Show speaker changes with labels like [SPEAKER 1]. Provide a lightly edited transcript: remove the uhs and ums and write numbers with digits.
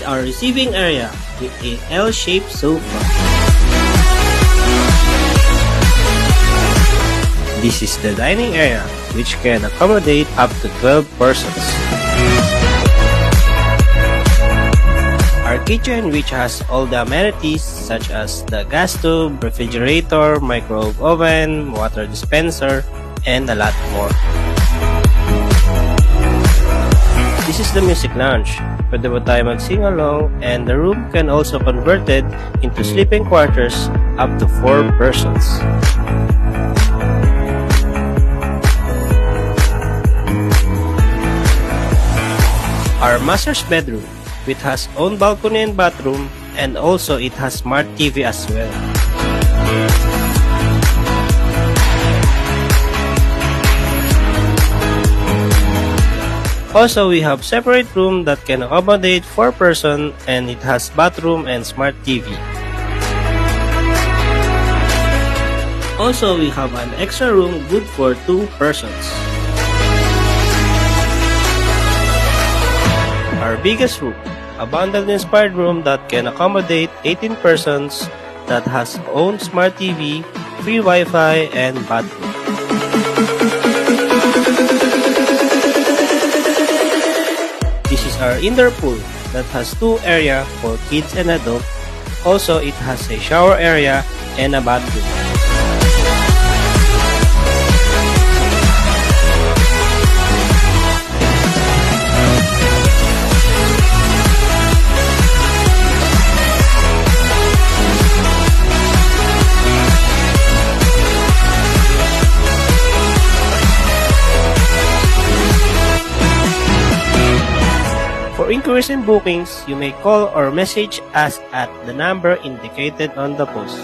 [SPEAKER 1] our receiving area with a L-shaped sofa. This is the dining area, which can accommodate up to 12 persons. Our kitchen, which has all the amenities such as the gas stove, refrigerator, microwave oven, water dispenser, and a lot more. This is the music lounge. Pwede po tayo mag-sing along, and the room can also converted into sleeping quarters up to 4 persons. Our master's bedroom, which has own balcony and bathroom, and also it has smart TV as well. Also, we have separate room that can accommodate 4 person, and it has bathroom and smart TV. Also, we have an extra room good for 2 persons. Our biggest room, a bundle-inspired room that can accommodate 18 persons, that has own smart TV, free Wi-Fi, and bathroom. This is our indoor pool that has 2 area for kids and adults. Also, it has a shower area and a bathroom. For inquiries and bookings, you may call or message us at the number indicated on the post.